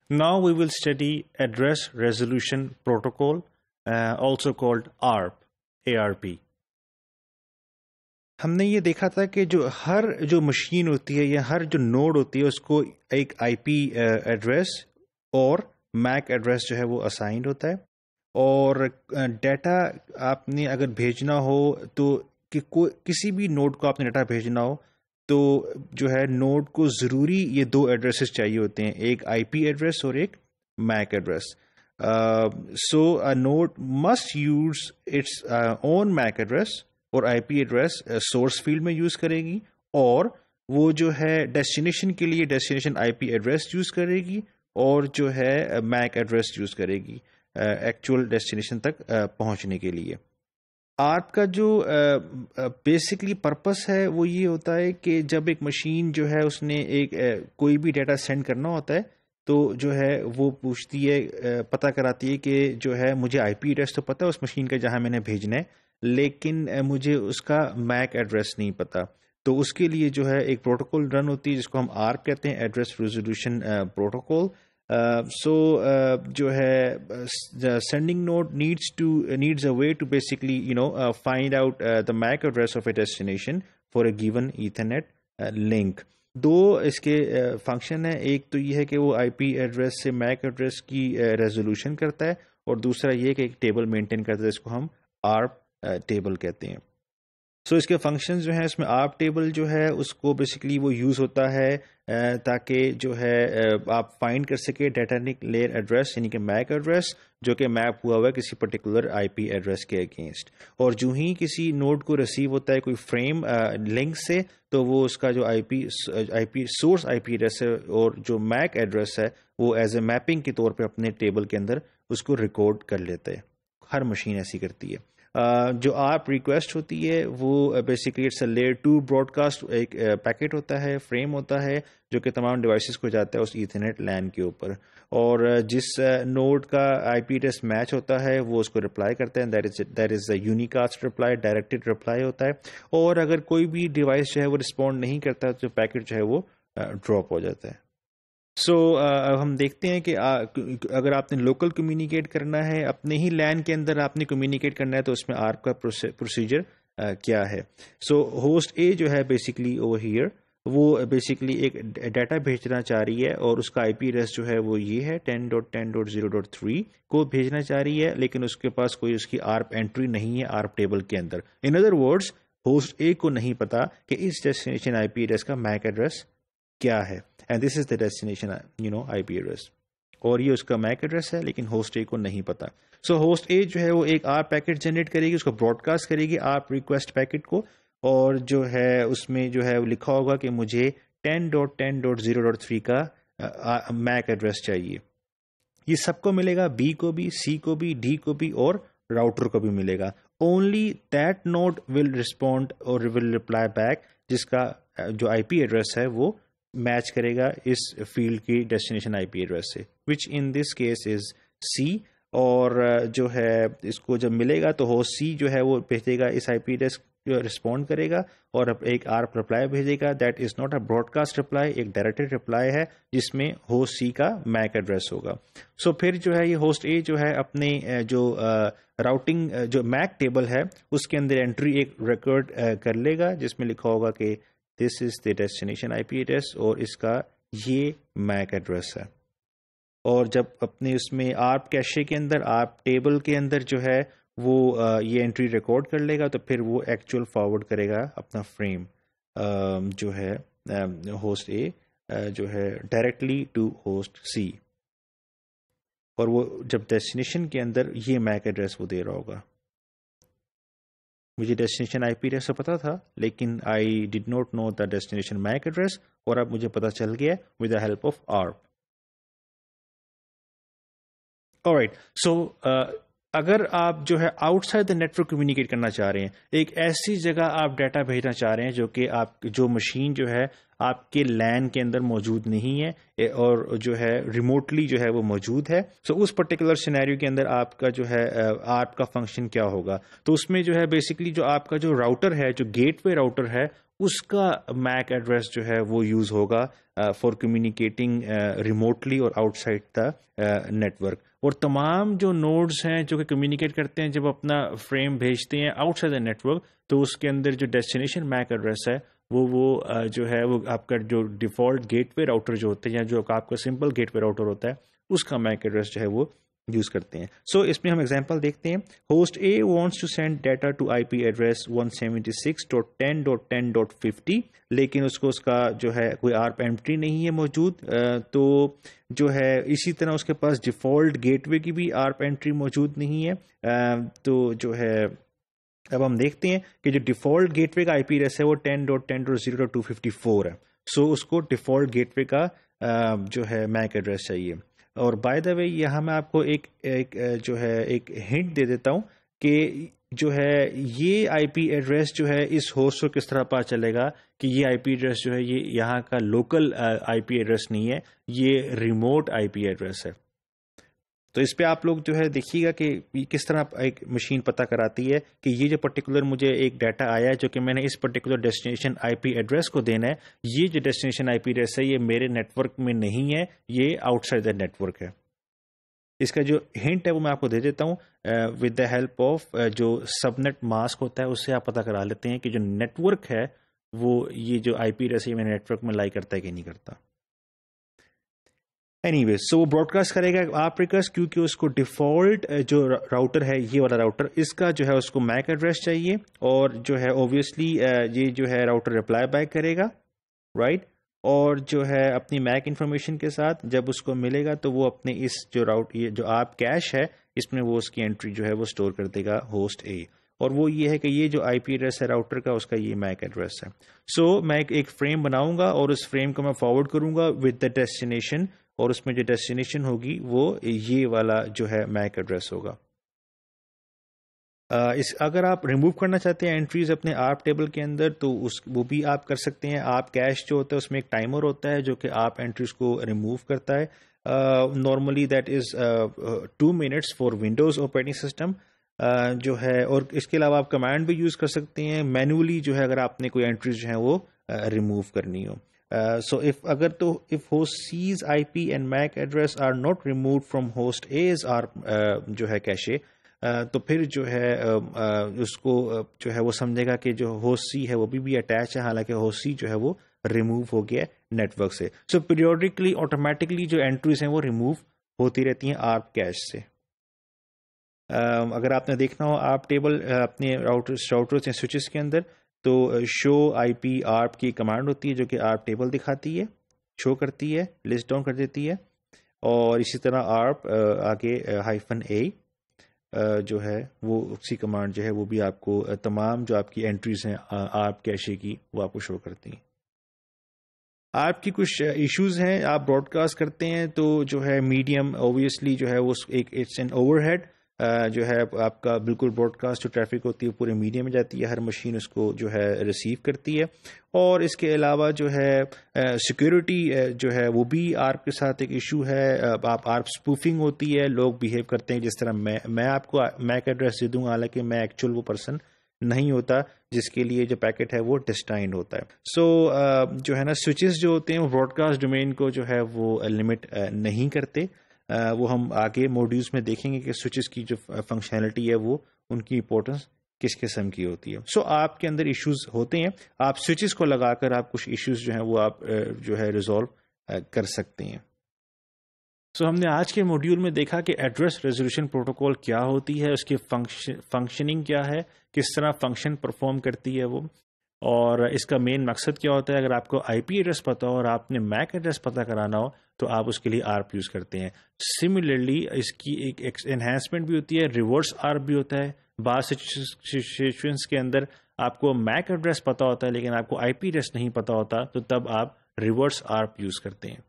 Now we will study Address Resolution Protocol, also called ARP, ARP. ہم نے یہ دیکھا تھا کہ ہر جو مشین ہوتی ہے یا ہر جو نوڈ ہوتی ہے اس کو ایک آئی پی ایڈریس اور میک ایڈریس جو ہے وہ اسائنڈ ہوتا ہے، اور ڈیٹا آپ نے اگر بھیجنا ہو تو کسی بھی نوڈ کو آپ نے ڈیٹا بھیجنا ہو تو جو ہے نوڈ کو ضروری یہ دو ایڈریسز چاہیے ہوتے ہیں، ایک آئی پی ایڈریس اور ایک MAC address. So node must use its own MAC address اور I P address source field میں یوز کرے گی، اور وہ جو ہے ڈیسٹینیشن کے لیے destination I P address use کرے گی، اور جو ہے میک ایڈریس یوز کرے گی ایکچوئل ڈیسٹینیشن تک پہنچنے کے لیے. آرپ کا جو بیسکلی پرپس ہے وہ یہ ہوتا ہے کہ جب ایک مشین جو ہے اس نے ایک کوئی بھی ڈیٹا سینڈ کرنا ہوتا ہے تو جو ہے وہ پوچھتی ہے، پتہ کراتی ہے کہ جو ہے مجھے آئی پی ایڈریس تو پتہ ہے اس مشین کا جہاں میں نے بھیجنا ہے، لیکن مجھے اس کا میک ایڈریس نہیں پتہ. تو اس کے لیے جو ہے ایک پروٹوکول رن ہوتی ہے جس کو ہم آرپ کہتے ہیں، ایڈریس ریزولوشن پروٹوکول. سو جو ہے sending node needs a way to basically find out the MAC address of a destination for a given Ethernet link. دو اس کے فنکشن ہیں، ایک تو یہ ہے کہ وہ آئی پی ایڈریس سے میک ایڈریس کی ریزولوشن کرتا ہے، اور دوسرا یہ کہ ایک ٹیبل مینٹین کرتا ہے، اس کو ہم ARP ٹیبل کہتے ہیں. سو اس کے فنکشنز جو ہیں، اس میں ARP ٹیبل جو ہے اس کو بیسکلی وہ یوز ہوتا ہے تاکہ جو ہے آپ فائنڈ کر سکے ڈیٹا لیئر ایڈریس، یعنی کہ میک ایڈریس جو کہ میپ ہوا ہوا ہے کسی پرٹیکولر آئی پی ایڈریس کے اگینسٹ. اور جو ہی کسی نوڈ کو ریسیو ہوتا ہے کوئی فریم لنک سے، تو وہ اس کا جو آئی P source I P address ہے اور جو میک ایڈریس ہے وہ ایز اے میپنگ کے طور پہ اپنے ٹیبل کے اندر اس کو ریکارڈ کر لیتے ہیں. ہر مشین ایسی کرتی ہے. جو آپ ریکویسٹ ہوتی ہے وہ basically it's a layer 2 broadcast, ایک پیکٹ ہوتا ہے، فریم ہوتا ہے جو کہ تمام ڈیوائسز کو جاتا ہے اس ایتھرنیٹ لین کے اوپر، اور جس نوڈ کا آئی پی ایڈریس میچ ہوتا ہے وہ اس کو رپلائی کرتا ہے، that is a unicast reply, directed reply ہوتا ہے. اور اگر کوئی بھی ڈیوائس جو ہے وہ رسپونڈ نہیں کرتا تو پیکٹ جو ہے وہ ڈراپ ہو جاتا ہے. سو ہم دیکھتے ہیں کہ اگر آپ نے لوکل کمیونیکیٹ کرنا ہے، اپنے ہی لین کے اندر آپ نے کمیونیکیٹ کرنا ہے، تو اس میں ARP کا پروسیجر کیا ہے. سو ہوسٹ اے جو ہے بیسکلی اوور ہیئر وہ بیسکلی ایک ڈیٹا بھیجنا چاہ رہی ہے، اور اس کا آئی پی ایڈریس جو ہے وہ یہ ہے 10.10.0.3 کو بھیجنا چاہ رہی ہے، لیکن اس کے پاس کوئی اس کی ARP انٹری نہیں ہے ARP ٹیبل کے اندر. ان ادر ورڈز ہوسٹ اے کو نہیں پتا کہ اس ڈیسٹینیشن آئی پی ایڈریس کا میک ایڈریس کیا ہے، and this is the destination I P address, اور یہ اس کا میک ایڈریس ہے لیکن ہوسٹ اے کو نہیں پتا. سو ہوسٹ اے جو ہے وہ ایک ARP پیکٹ جنریٹ کرے گی، اس کو براڈ کاسٹ کرے گی ARP ریکویسٹ پیکٹ کو، اور جو ہے اس میں جو ہے وہ لکھا ہوگا کہ مجھے 10.10.0.3 کا میک ایڈریس چاہیے. یہ سب کو ملے گا، بی کو بھی، سی کو بھی، ڈی کو بھی، اور راؤٹر کو بھی ملے گا. Only that node will respond اور ول ریپلائی بیک جس کا جو آئی پی ایڈریس ہے وہ میچ کرے گا اس فیلڈ کی ڈیسٹینیشن آئی پی ایڈریس سے، وچ ان دس کیس از سی. اور جو ہے اس کو جب ملے گا تو ہوسٹ سی جو ہے وہ بھیجے گا اس آئی پی ایڈریس رسپونڈ کرے گا اور ایک ARP رپلائی بھیجے گا. That is not a broadcast reply, ایک ڈائریکٹڈ رپلائی ہے جس میں ہوسٹ سی کا میک ایڈریس ہوگا. سو پھر جو ہے یہ ہوسٹ اے جو ہے اپنے جو راؤٹنگ جو میک ٹیبل ہے اس کے اندر انٹری ایک ریکارڈ کر لے گا جس میں لکھا ہوگا کہ دس از the destination I P address اور اس کا یہ میک ایڈریس ہے. اور جب اپنے اس میں ARP کیشے کے اندر ARP ٹیبل کے اندر جو ہے وہ یہ انٹری ریکارڈ کر لے گا تو پھر وہ ایکچوئل فارورڈ کرے گا اپنا فریم جو ہے ہوسٹ اے جو ہے ڈائریکٹلی ٹو ہوسٹ سی. اور وہ جب ڈیسٹینیشن کے اندر یہ میک ایڈریس وہ دے رہا ہوگا. مجھے ڈیسٹینیشن آئی پی ایڈریس سے پتا تھا لیکن I did not know the destination MAC address, اور اب مجھے پتا چل گیا with the help of ARP. Alright. So اگر آپ جو ہے outside the network communicate کرنا چاہ رہے ہیں، ایک ایسی جگہ آپ ڈیٹا بھیجنا چاہ رہے ہیں جو کہ آپ جو مشین جو ہے آپ کے لین کے اندر موجود نہیں ہے اور جو ہے ریموٹلی جو ہے وہ موجود ہے، سو اس پرٹیکولر سینیریو کے اندر آپ کا جو ہے ARP کا فنکشن کیا ہوگا. تو اس میں جو ہے بیسکلی جو آپ کا جو راؤٹر ہے، جو گیٹ وے راؤٹر ہے، اس کا میک ایڈریس جو ہے وہ یوز ہوگا فار کمیونیکیٹنگ ریموٹلی اور آؤٹ سائڈ دا نیٹورک. اور تمام جو نوڈز ہیں جو کہ کمیونیکیٹ کرتے ہیں جب اپنا فریم بھیجتے ہیں آؤٹ سائڈ دا نیٹورک, تو اس کے اندر جو ڈیسٹینیشن میک ایڈریس ہے وہ جو ہے وہ آپ کا جو ڈیفالٹ گیٹ وے راؤٹر جو ہوتے ہیں یا جو آپ کا سمپل گیٹ وے راؤٹر ہوتا ہے اس کا میک ایڈریس جو ہے وہ یوز کرتے ہیں. سو اس میں ہم ایگزامپل دیکھتے ہیں. Host A wants to send data to I P address 176.10.10.50, لیکن اس کا جو ہے کوئی ARP اینٹری نہیں ہے موجود, تو جو ہے اسی طرح اس کے پاس ڈیفالٹ گیٹ وے کی بھی ARP اینٹری موجود نہیں ہے. تو جو ہے اب ہم دیکھتے ہیں کہ جو ڈیفالٹ گیٹ وے کا آئی پی ایڈریس ہے وہ 10.10.0.254 ہے. سو اس کو ڈیفالٹ گیٹ وے کا جو ہے میک ایڈریس چاہیے. اور بائی دا وے یہاں میں آپ کو ایک جو ہے ایک ہنٹ دے دیتا ہوں کہ جو ہے یہ آئی پی ایڈریس جو ہے اس ہوسٹ کو کس طرح پتہ چلے گا کہ یہ آئی پی ایڈریس جو ہے یہ یہاں کا لوکل آئی پی ایڈریس نہیں ہے, یہ ریموٹ آئی پی ایڈریس ہے. تو اس پہ آپ لوگ جو ہے دیکھیے گا کہ کس طرح ایک مشین پتہ کراتی ہے کہ یہ جو پرٹیکولر مجھے ایک ڈیٹا آیا ہے جو کہ میں نے اس particular destination I P address کو دینا ہے, یہ جو ڈیسٹینیشن آئی پی ایڈریس ہے یہ میرے نیٹ ورک میں نہیں ہے, یہ outside the network ہے. اس کا جو ہنٹ ہے وہ میں آپ کو دے دیتا ہوں ود دا ہیلپ آف جو سب نیٹ ماسک ہوتا ہے, اس سے آپ پتہ کرا لیتے ہیں کہ جو نیٹ ورک ہے وہ یہ جو آئی پی ایڈریس ہے میرے نیٹ ورک میں لائی کرتا ہے کہ نہیں کرتا. اینی ویز سو وہ براڈ کاسٹ کرے گا آپ ریکویسٹ, کیونکہ اس کو ڈیفالٹ جو راؤٹر ہے یہ والا راؤٹر اس کا جو ہے اس کو میک ایڈریس چاہیے, اور جو ہے اوبویسلی یہ جو ہے راؤٹر رپلائی بیک کرے گا رائٹ, اور جو ہے اپنی میک انفارمیشن کے ساتھ جب اس کو ملے گا تو وہ اپنے اس جو یہ جو آپ کیش ہے اس میں وہ اس کی انٹری جو ہے وہ اسٹور کر دے گا ہوسٹ اے, اور وہ یہ ہے کہ یہ جو آئی پی ایڈریس ہے راؤٹر کا اس کا یہ میک ایڈریس ہے. سو میں ایک فریم بناؤں گا اور اس فریم کو میں فارورڈ کروں گا ود دا ڈیسٹینیشن, اور اس میں جو ڈیسٹینیشن ہوگی وہ یہ والا جو ہے میک ایڈریس ہوگا. اگر آپ ریموو کرنا چاہتے ہیں انٹریز اپنے ARP ٹیبل کے اندر تو وہ بھی آپ کر سکتے ہیں. آپ کیش جو ہوتا ہے اس میں ایک ٹائمر ہوتا ہے جو کہ آپ انٹریز کو ریموو کرتا ہے. Normally that is 2 minutes for Windows operating system جو ہے, اور اس کے علاوہ آپ کمانڈ بھی یوز کر سکتے ہیں مینولی جو ہے اگر آپ نے کوئی انٹریز جو ہیں وہ ریموو کرنی ہو. So if host C's IP and MAC address are not removed from host A's جو ہے کیشے, تو پھر جو ہے اس کو جو ہے وہ سمجھے گا کہ جو ہوسٹ سی ہے وہ بھی اٹیچ ہے, حالانکہ ہوسٹ سی جو ہے وہ ریموو ہو گیا نیٹ ورک سے. سو پیریوڈکلی آٹومیٹکلی جو انٹریز ہیں وہ ریموو ہوتی رہتی ہیں ARP کیش سے. اگر آپ نے دیکھنا ہو ARP ٹیبل اپنے راؤٹرز یا سوئچز کے اندر, تو شو آئی پی ARP کی کمانڈ ہوتی ہے جو کہ ARP ٹیبل دکھاتی ہے, شو کرتی ہے, لسٹ ڈاؤن کر دیتی ہے, اور اسی طرح ARP آگے -A جو ہے وہ اسی کمانڈ جو ہے وہ بھی آپ کو تمام جو آپ کی انٹریز ہیں ARP کیشے کی وہ آپ کو شو کرتی ہیں. آپ کی کچھ ایشوز ہیں, آپ براڈ کاسٹ کرتے ہیں تو جو ہے میڈیم اوبویسلی جو ہے وہ ایک اٹس این اوور ہیڈ جو ہے آپ کا بالکل براڈ کاسٹ جو ٹریفک ہوتی ہے پورے میڈیا میں جاتی ہے, ہر مشین اس کو جو ہے ریسیو کرتی ہے. اور اس کے علاوہ جو ہے سیکیورٹی جو ہے وہ بھی ARP کے ساتھ ایک ایشو ہے. ARP اسپوفنگ ہوتی ہے, لوگ بہیو کرتے ہیں جس طرح میں آپ کو میک ایڈریس دے دوں, حالانکہ میں ایکچوئل وہ پرسن نہیں ہوتا جس کے لیے جو پیکٹ ہے وہ ڈسٹائنڈ ہوتا ہے. سو جو ہے نا سوئچز جو ہوتے ہیں وہ براڈ کاسٹ ڈومین کو جو ہے وہ لمٹ نہیں کرتے. وہ ہم آگے موڈیولز میں دیکھیں گے کہ سوئچز کی جو فنکشنلٹی ہے وہ ان کی امپورٹنس کس قسم کی ہوتی ہے. سو آپ کے اندر ایشوز ہوتے ہیں, آپ سوئچز کو لگا کر آپ کچھ ایشوز جو ہیں وہ آپ جو ہے ریزالو کر سکتے ہیں. سو ہم نے آج کے موڈیول میں دیکھا کہ ایڈریس ریزولوشن پروٹوکول کیا ہوتی ہے, اس کی فنکشننگ کیا ہے, کس طرح فنکشن پرفارم کرتی ہے وہ, اور اس کا مین مقصد کیا ہوتا ہے. اگر آپ کو آئی پی ایڈریس پتہ ہو اور آپ نے میک ایڈریس پتہ کرانا ہو تو آپ اس کے لیے ARP یوز کرتے ہیں. سملرلی اس کی ایک انہینسمنٹ بھی ہوتی ہے, ریورس ARP بھی ہوتا ہے. بعض سچویشنس کے اندر آپ کو میک ایڈریس پتہ ہوتا ہے لیکن آپ کو آئی پی ایڈریس نہیں پتہ ہوتا, تو تب آپ ریورس ARP یوز کرتے ہیں.